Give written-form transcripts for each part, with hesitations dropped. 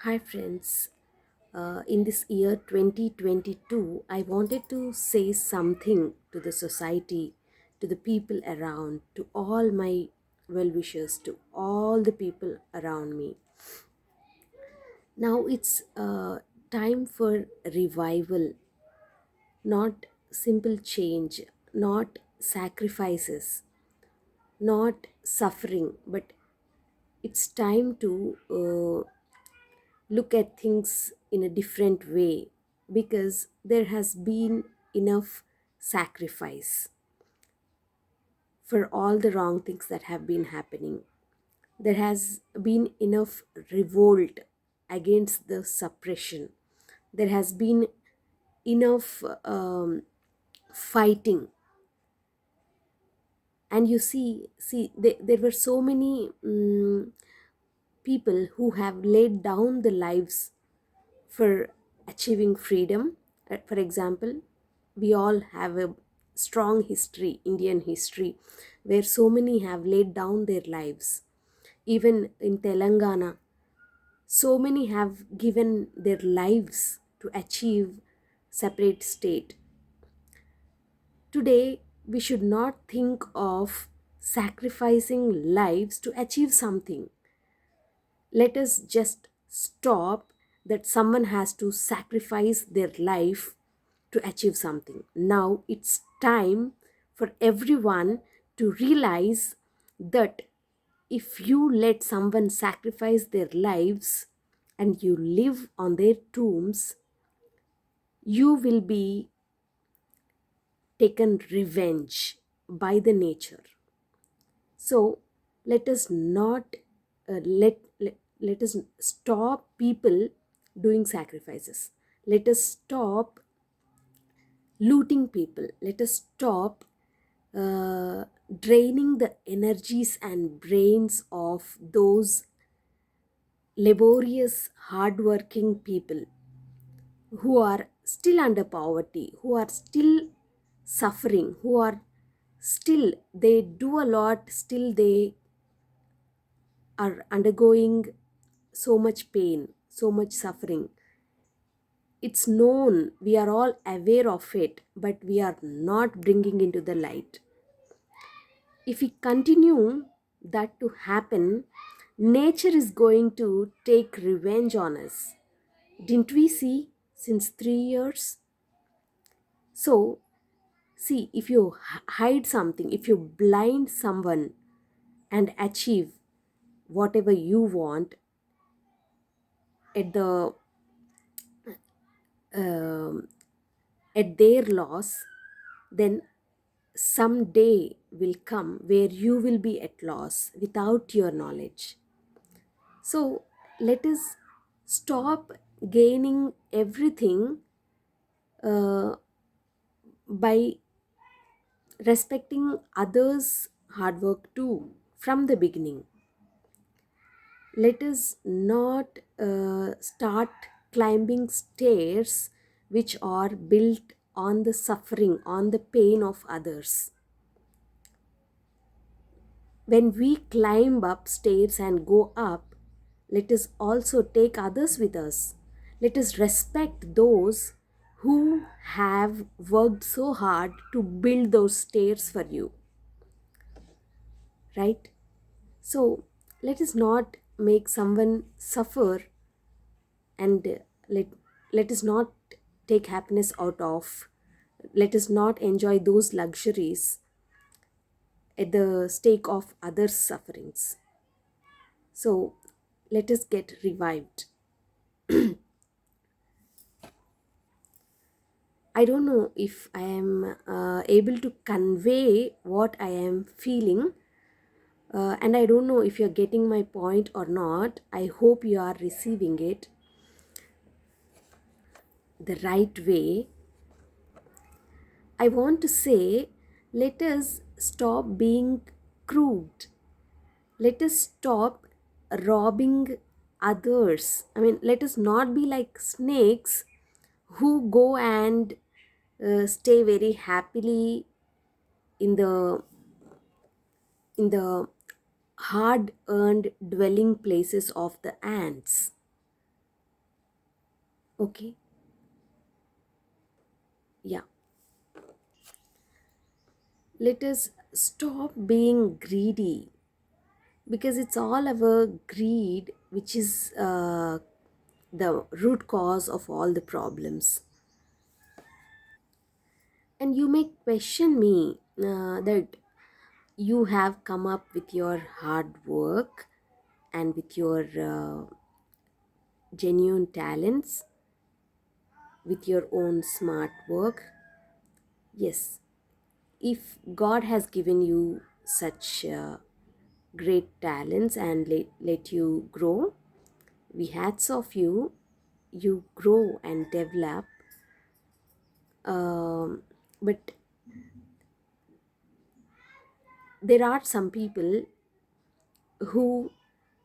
Hi, friends. In this year 2022, I wanted to say something to the society, to the people around, to all my well wishers, to all the people around me. Now it's time for revival, not simple change, not sacrifices, not suffering, but it's time to look at things in a different way because there has been enough sacrifice for all the wrong things that have been happening. There has been enough revolt against the suppression. There has been enough fighting. And you see there were so many people who have laid down the lives for achieving freedom. For example, we all have a strong history, Indian history, where so many have laid down their lives. Even in Telangana, so many have given their lives to achieve separate state. Today, we should not think of sacrificing lives to achieve something. Let us just stop that someone has to sacrifice their life to achieve something. Now it's time for everyone to realize that if you let someone sacrifice their lives and you live on their tombs, you will be taken revenge by the nature. So let us not let us stop people doing sacrifices. Let us stop looting people. Let us stop draining the energies and brains of those laborious, hardworking people who are still under poverty, who are still suffering, who are still, they do a lot, still they are undergoing so much pain, so much suffering. It's known, we are all aware of it, but we are not bringing into the light. If we continue that to happen, nature is going to take revenge on us. Didn't we see since 3 years? So, see, if you hide something, if you blind someone and achieve whatever you want at the um, at their loss, then some day will come where you will be at loss without your knowledge. So let us stop gaining everything uh, by respecting others' hard work too from the beginning. Let us not start climbing stairs which are built on the suffering, on the pain of others. When we climb up stairs and go up, let us also take others with us. Let us respect those who have worked so hard to build those stairs for you, right? So let us not make someone suffer, and let us not take happiness out of, let us not enjoy those luxuries at the stake of others' sufferings. So let us get revived. I don't know if I am able to convey what I am feeling, and I don't know if you're getting my point or not. I hope you are receiving it the right way. I want to say, let us stop being crude. Let us stop robbing others. I mean, let us not be like snakes who go and stay very happily in the hard earned dwelling places of the ants. Okay, yeah. Let us stop being greedy, because it's all our greed which is the root cause of all the problems. And you may question me that you have come up with your hard work and with your genuine talents, with your own smart work. Yes, if God has given you such great talents and let you grow, we hats of you, you grow and develop. But there are some people who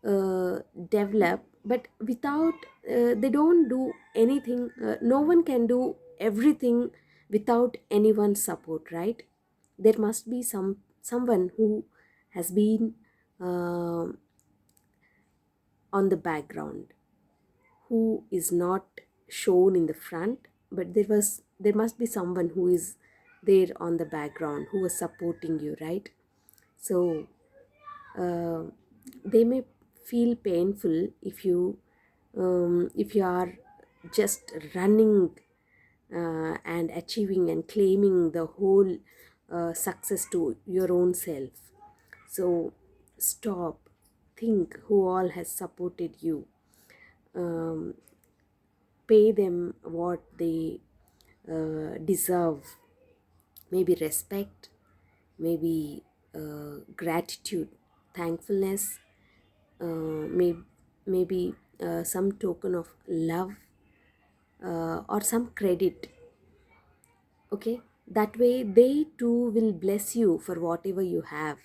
uh, develop, but without they don't do anything. No one can do everything without anyone's support, right? There must be someone who has been um on the background, who is not shown in the front, but there must be someone who is there on the background who is supporting you, right? So uh, they may feel painful if you are just running and achieving and claiming the whole success to your own self. So stop, think who all has supported you. um, Pay them what they deserve, maybe respect, maybe gratitude, thankfulness, maybe some token of love, or some credit. Okay, that way they too will bless you for whatever you have.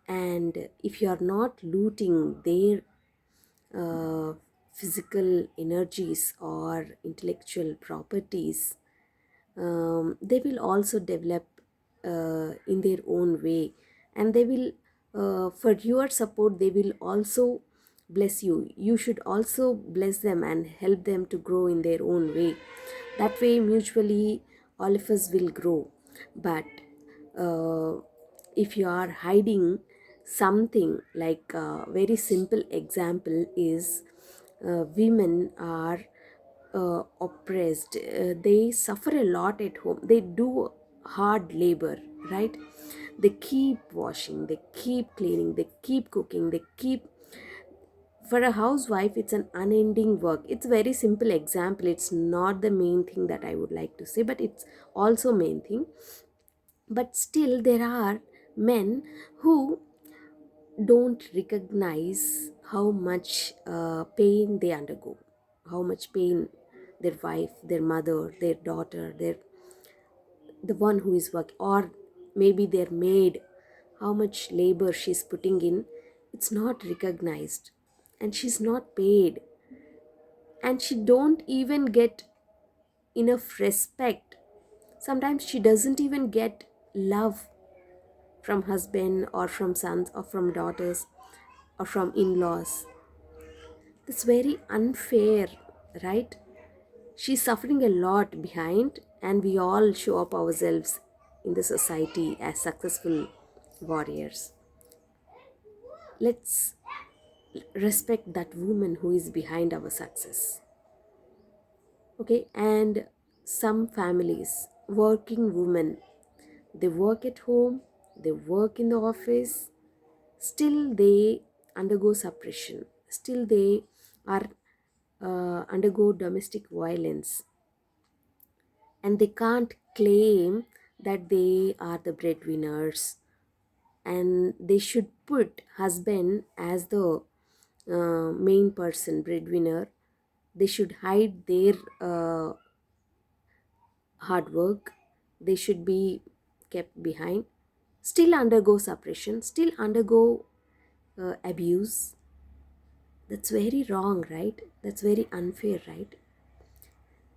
And if you are not looting their uh, physical energies or intellectual properties, they will also develop in their own way, and they will for your support they will also bless you. You should also bless them and help them to grow in their own way. That way mutually all of us will grow. But uh, if you are hiding something, like a very simple example is women are oppressed. They suffer a lot at home. They do hard labor, right? They keep washing, they keep cleaning, they keep cooking, they keep. For a housewife, it's an unending work. It's a very simple example. It's not the main thing that I would like to say, but it's also main thing. But still, there are men who don't recognize how much pain they undergo, how much pain their wife, their mother, their daughter, the one who is working, or maybe their maid, how much labor she's putting in. It's not recognized, and she's not paid, and she don't even get enough respect. Sometimes she doesn't even get love from husband or from sons or from daughters or from in-laws. That's very unfair, right? She's suffering a lot behind, and we all show up ourselves in the society as successful warriors. Let's respect that woman who is behind our success. Okay, and some families, working women, they work at home, they work in the office, still they undergo suppression, still they are undergo domestic violence, and they can't claim that they are the breadwinners, and they should put husband as the main person breadwinner. They should hide their hard work. They should be kept behind, still undergo suppression, still undergo abuse. That's very wrong, right? That's very unfair, right?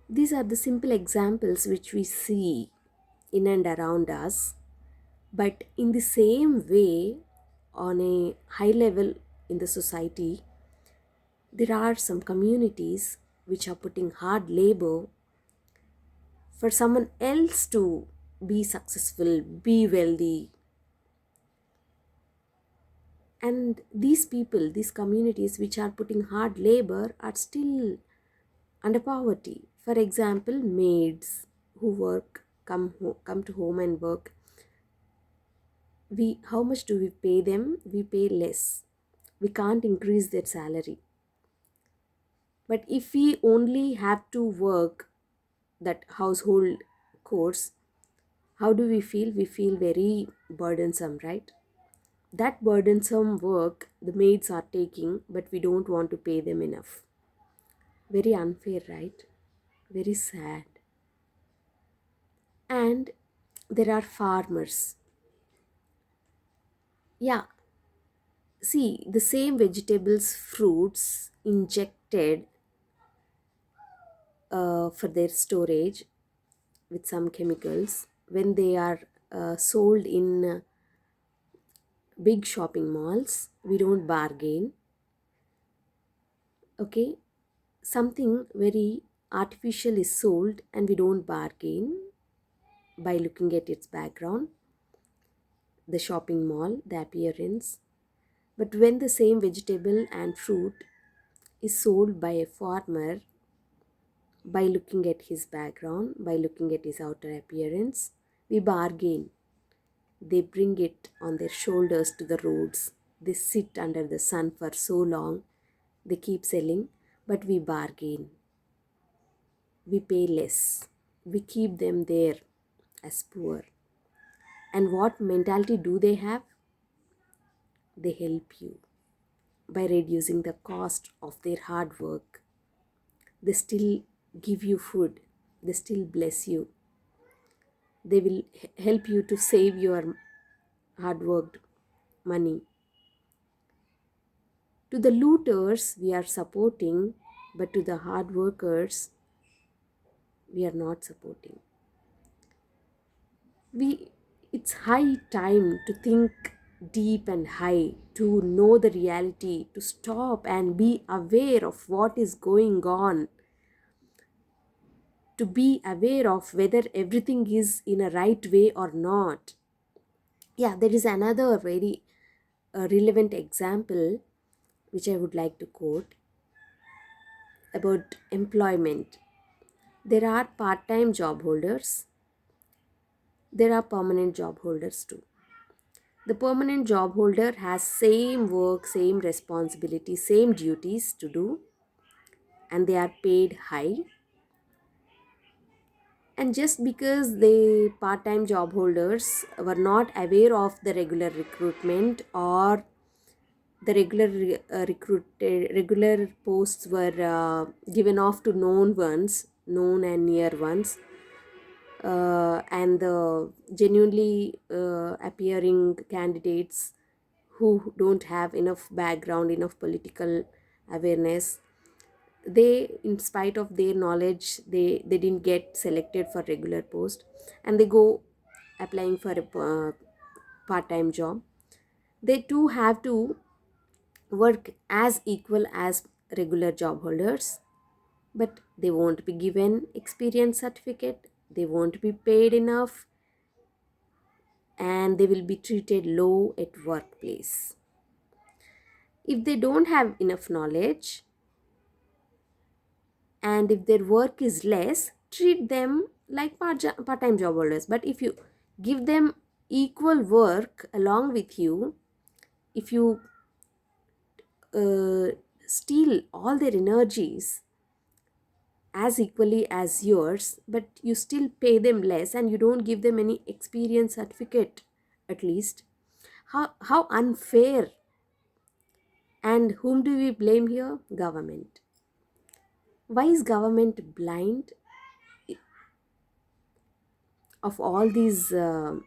These are the simple examples which we see in and around us. But in the same way, on a high level in the society, there are some communities which are putting hard labor for someone else to be successful, be wealthy. And these people, these communities which are putting hard labor are still under poverty. For example, maids who work, come to home and work. How much do we pay them? We pay less. We can't increase their salary. But if we only have to work that household chores, how do we feel? We feel very burdensome, right? That burdensome work the maids are taking, but we don't want to pay them enough. Very unfair, right? Very sad. And there are farmers. Yeah, see, the same vegetables, fruits injected for their storage with some chemicals, when they are sold in big shopping malls, we don't bargain. Okay, something very artificial is sold and we don't bargain by looking at its background, the shopping mall, the appearance. But when the same vegetable and fruit is sold by a farmer, by looking at his background, by looking at his outer appearance, we bargain. They bring it on their shoulders to the roads. They sit under the sun for so long. They keep selling, but we bargain. We pay less. We keep them there as poor. And what mentality do they have? They help you by reducing the cost of their hard work. They still give you food. They still bless you. They will help you to save your hard worked money. To the looters, we are supporting, but to the hard workers, we are not supporting. It's high time to think deep and high, to know the reality, to stop and be aware of what is going on, to be aware of whether everything is in a right way or not. Yeah, there is another very relevant example which I would like to quote about employment. There are part-time job holders, there are permanent job holders too. The permanent job holder has same work, same responsibility, same duties to do, and they are paid high. And just because the part-time job holders were not aware of the regular recruitment, or the regular posts were given off to known and near ones, and the genuinely appearing candidates who don't have enough background, enough political awareness, they, in spite of their knowledge, they didn't get selected for regular post, and they go applying for a part-time job. They too have to work as equal as regular job holders, but they won't be given experience certificate, they won't be paid enough, and they will be treated low at workplace. If they don't have enough knowledge, and if their work is less, treat them like part-time job holders. But if you give them equal work along with you, if you steal all their energies as equally as yours, but you still pay them less and you don't give them any experience certificate at least, how unfair. And whom do we blame here? Government. Why is government blind of all these uh,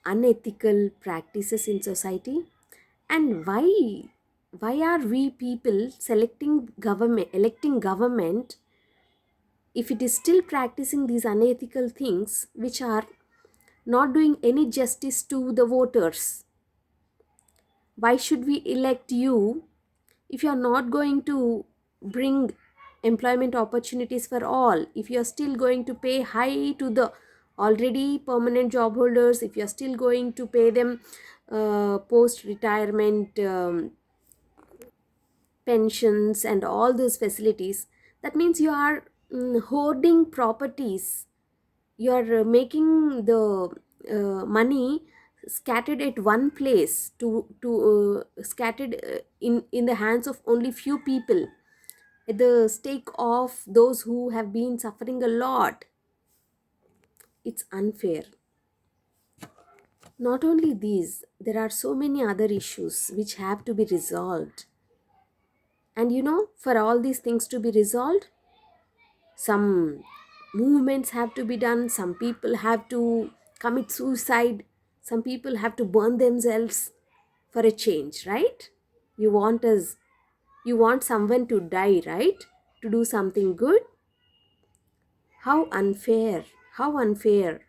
unethical practices in society? And why are we people electing government if it is still practicing these unethical things which are not doing any justice to the voters? Why should we elect you if you are not going to bring employment opportunities for all, if you are still going to pay high to the already permanent job holders, if you are still going to pay them post retirement pensions and all those facilities, that means you are hoarding properties. You are making the money scattered at one place to scattered in the hands of only few people, at the stake of those who have been suffering a lot. It's unfair. Not only these, there are so many other issues which have to be resolved. And for all these things to be resolved, some movements have to be done, some people have to commit suicide, some people have to burn themselves for a change, right? You want us, you want someone to die, right? To do something good. How unfair, how unfair.